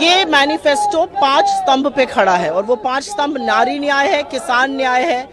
ये मैनिफेस्टो 5 स्तंभ पे खड़ा है और वो 5 स्तंभ नारी न्याय है, किसान न्याय है,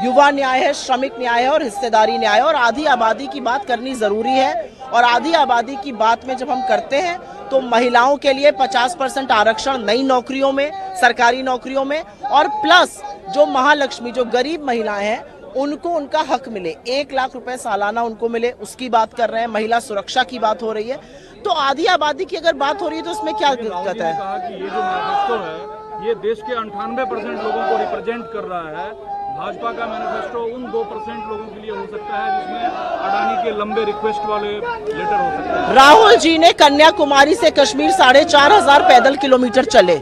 युवा न्याय है, श्रमिक न्याय है और हिस्सेदारी न्याय है। और आधी आबादी की बात करनी जरूरी है और आधी आबादी की बात में जब हम करते हैं तो महिलाओं के लिए 50% आरक्षण नई नौकरियों में, सरकारी नौकरियों में, और प्लस जो महालक्ष्मी, जो गरीब महिलाएं हैं उनको उनका हक मिले, 1 लाख रुपए सालाना उनको मिले, उसकी बात कर रहे हैं। महिला सुरक्षा की बात हो रही है। तो आधी आबादी की अगर बात हो रही है तो उसमें क्या दिक्कत है? कहा कि ये जो मैनिफेस्टो है ये देश के 98% लोगों को रिप्रेजेंट कर रहा है। भाजपा का मैनिफेस्टो उन 2% लोगों के लिए हो सकता है जिसमें अडानी के लंबे रिक्वेस्ट वाले लेटर हो सकते हैं। राहुल जी ने कन्याकुमारी से कश्मीर 4,500 पैदल किलोमीटर चले,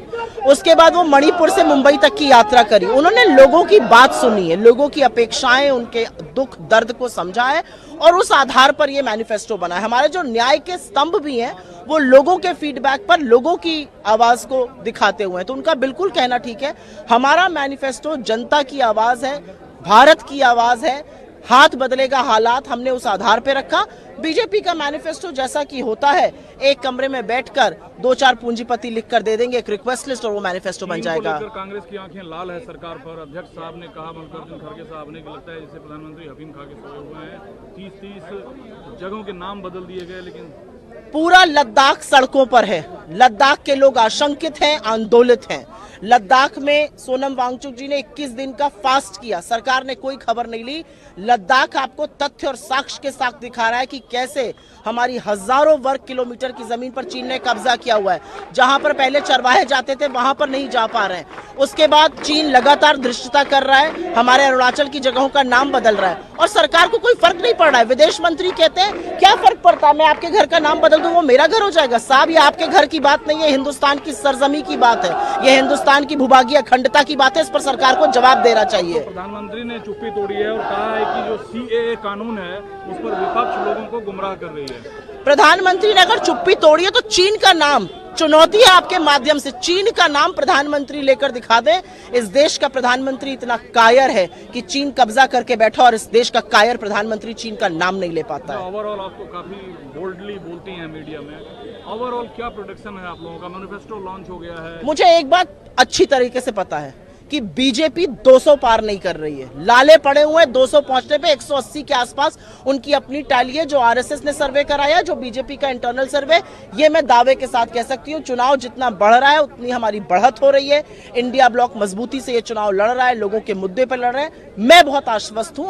उसके बाद वो मणिपुर से मुंबई तक की यात्रा करी। उन्होंने लोगों की बात सुनी है, लोगों की अपेक्षाएं, उनके दुख दर्द को समझा है और उस आधार पर ये मैनिफेस्टो बना है। हमारे जो न्याय के स्तंभ भी हैं वो लोगों के फीडबैक पर लोगों की आवाज को दिखाते हुए हैं। तो उनका बिल्कुल कहना ठीक है। हमारा मैनिफेस्टो जनता की आवाज है, भारत की आवाज है। हाथ बदलेगा हालात हमने उस आधार पे रखा। बीजेपी का मैनिफेस्टो जैसा कि होता है, एक कमरे में बैठकर 2-4 पूंजीपति लिखकर दे देंगे एक रिक्वेस्ट लिस्ट और वो मैनिफेस्टो बन जाएगा। कांग्रेस की आंखें लाल है सरकार पर। अध्यक्ष साहब ने कहा, मल्लिकार्जुन खड़गे साहब ने, कि लगता है जैसे प्रधानमंत्री अफीम खा के सोए हुए हैं। 30 जगहों के नाम बदल दिए गए, लेकिन पूरा लद्दाख सड़कों पर है। लद्दाख के लोग आशंकित हैं, आंदोलित हैं। लद्दाख में सोनम वांगचुक जी ने 21 दिन का फास्ट किया, सरकार ने कोई खबर नहीं ली। लद्दाख आपको तथ्य और साक्ष्य के साथ दिखा रहा है कि कैसे हमारी हजारों वर्ग किलोमीटर की जमीन पर चीन ने कब्जा किया हुआ है। जहां पर पहले चरवाहे जाते थे वहां पर नहीं जा पा रहे हैं। उसके बाद चीन लगातार धृष्टता कर रहा है, हमारे अरुणाचल की जगहों का नाम बदल रहा है और सरकार को कोई फर्क नहीं पड़ रहा है। विदेश मंत्री कहते हैं क्या फर्क पड़ता है, मैं आपके घर का नाम बदल दूं वो मेरा घर हो जाएगा। साहब, ये आपके घर की बात नहीं है, हिंदुस्तान की सरजमी की बात है, ये हिंदुस्तान की भूभागीय अखंडता की बात है। इस पर सरकार को जवाब देना चाहिए। प्रधानमंत्री ने चुप्पी तोड़ी है और कहा है कि जो सीएए कानून है उस पर विपक्ष लोगों को गुमराह कर रही है। प्रधानमंत्री ने अगर चुप्पी तोड़ी है तो चीन का नाम, चुनौती है आपके माध्यम से, चीन का नाम प्रधानमंत्री लेकर दिखा दे। इस देश का प्रधानमंत्री इतना कायर है कि चीन कब्जा करके बैठा और इस देश का कायर प्रधानमंत्री चीन का नाम नहीं ले पाता है। ओवरऑल आपको काफी बोल्डली बोलती हैं मीडिया में, ओवरऑल क्या प्रोडक्शन है आप लोगों का? मैनिफेस्टो लॉन्च हो गया है। मुझे एक बात अच्छी तरीके से पता है कि बीजेपी 200 पार नहीं कर रही है। लाले पड़े हुए हैं 200 पहुंचने पे, 180 के आसपास उनकी अपनी टैली है। जो आरएसएस ने सर्वे कराया, जो बीजेपी का इंटरनल सर्वे, ये मैं दावे के साथ कह सकती हूँ। चुनाव जितना बढ़ रहा है उतनी हमारी बढ़त हो रही है। इंडिया ब्लॉक मजबूती से ये चुनाव लड़ रहा है, लोगों के मुद्दे पर लड़ रहे हैं। मैं बहुत आश्वस्त हूँ।